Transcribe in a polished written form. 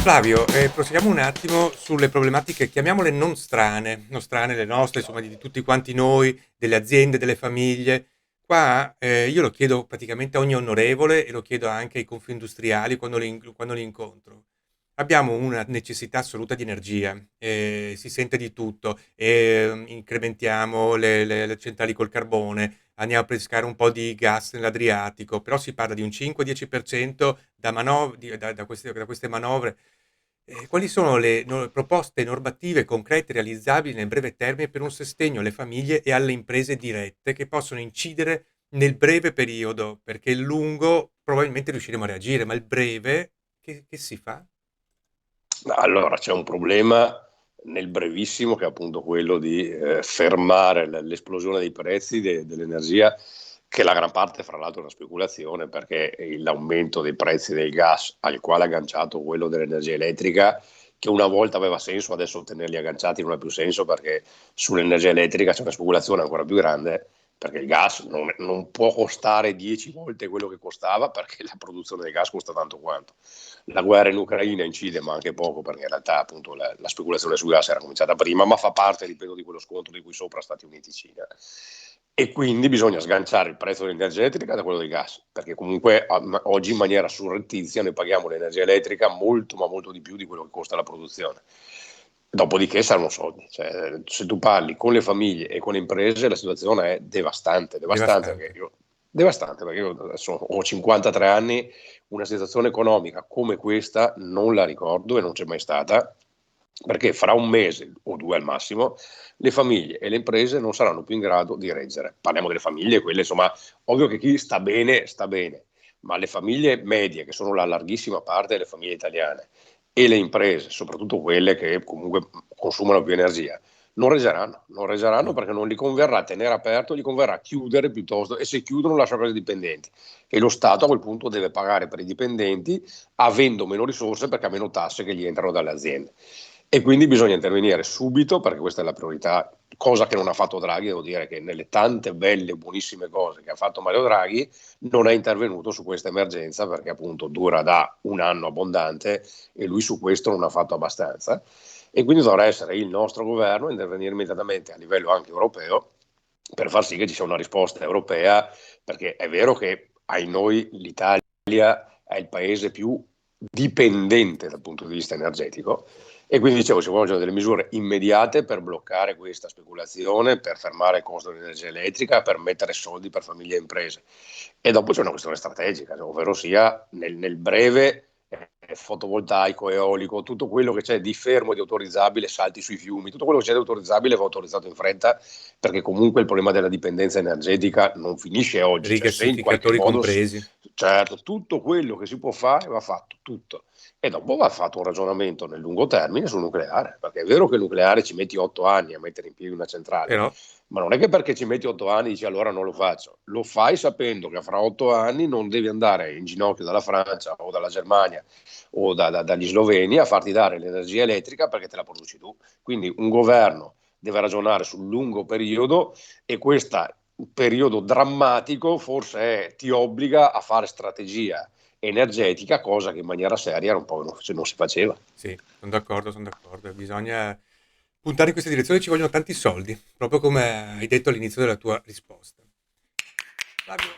Flavio, proseguiamo un attimo sulle problematiche, chiamiamole non strane, le nostre, insomma, di tutti quanti noi, delle aziende, delle famiglie. Qua io lo chiedo praticamente a ogni onorevole e lo chiedo anche ai confindustriali quando li incontro. Abbiamo una necessità assoluta di energia, si sente di tutto, incrementiamo le centrali col carbone, andiamo a pescare un po' di gas nell'Adriatico, però si parla di un 5-10% da queste manovre. Quali sono le proposte normative concrete realizzabili nel breve termine per un sostegno alle famiglie e alle imprese dirette che possono incidere nel breve periodo? Perché il lungo probabilmente riusciremo a reagire, ma il breve che si fa? Allora, c'è un problema nel brevissimo che è appunto quello di fermare l'esplosione dei prezzi dell'energia, che la gran parte fra l'altro è una speculazione perché l'aumento dei prezzi del gas al quale è agganciato quello dell'energia elettrica, che una volta aveva senso, adesso tenerli agganciati non ha più senso perché sull'energia elettrica c'è una speculazione ancora più grande perché il gas non può costare 10 volte quello che costava perché la produzione del gas costa tanto quanto. La guerra in Ucraina incide, ma anche poco, perché in realtà appunto la speculazione sul gas era cominciata prima, ma fa parte, ripeto, di quello scontro di cui sopra Stati Uniti e Cina. E quindi bisogna sganciare il prezzo dell'energia elettrica da quello del gas, perché comunque oggi in maniera surrettizia noi paghiamo l'energia elettrica molto, ma molto di più di quello che costa la produzione. Dopodiché saranno soldi, cioè, se tu parli con le famiglie e con le imprese la situazione è devastante, Devastante. devastante perché io adesso ho 53 anni, una situazione economica come questa non la ricordo e non c'è mai stata, perché fra un mese o due al massimo le famiglie e le imprese non saranno più in grado di reggere. Parliamo delle famiglie, quelle insomma, ovvio che chi sta bene, ma le famiglie medie, che sono la larghissima parte delle famiglie italiane, e le imprese, soprattutto quelle che comunque consumano più energia, non reggeranno No. perché non gli converrà tenere aperto, gli converrà chiudere piuttosto, e se chiudono lasciano i dipendenti e lo Stato a quel punto deve pagare per i dipendenti avendo meno risorse perché ha meno tasse che gli entrano dalle aziende. E quindi bisogna intervenire subito perché questa è la priorità, cosa che non ha fatto Draghi. Devo dire che nelle tante belle, buonissime cose che ha fatto Mario Draghi non è intervenuto su questa emergenza perché appunto dura da un anno abbondante e lui su questo non ha fatto abbastanza. E quindi dovrà essere il nostro governo a intervenire immediatamente a livello anche europeo per far sì che ci sia una risposta europea, perché è vero che ai noi l'Italia è il paese più dipendente dal punto di vista energetico e quindi dicevo ci vogliono delle misure immediate per bloccare questa speculazione, per fermare il costo dell'energia elettrica, per mettere soldi per famiglie e imprese. E dopo c'è una questione strategica, ovvero sia nel breve fotovoltaico, eolico, tutto quello che c'è di fermo e di autorizzabile salti sui fiumi, tutto quello che c'è di autorizzabile va autorizzato in fretta perché comunque il problema della dipendenza energetica non finisce oggi, cioè se in qualche Rigassificatori modo, compresi. certo, tutto quello che si può fare va fatto, tutto. E dopo va fatto un ragionamento nel lungo termine sul nucleare, perché è vero che il nucleare ci metti 8 anni a mettere in piedi una centrale, Però ma non è che perché ci metti 8 anni dici allora non lo faccio, lo fai sapendo che fra 8 anni non devi andare in ginocchio dalla Francia o dalla Germania o dagli sloveni a farti dare l'energia elettrica perché te la produci tu. Quindi un governo deve ragionare sul lungo periodo e questo periodo drammatico forse ti obbliga a fare strategia energetica, cosa che in maniera seria un po' non si faceva. sì, sono d'accordo, son d'accordo. Bisogna puntare in questa direzione, ci vogliono tanti soldi, proprio come hai detto all'inizio della tua risposta. Flavio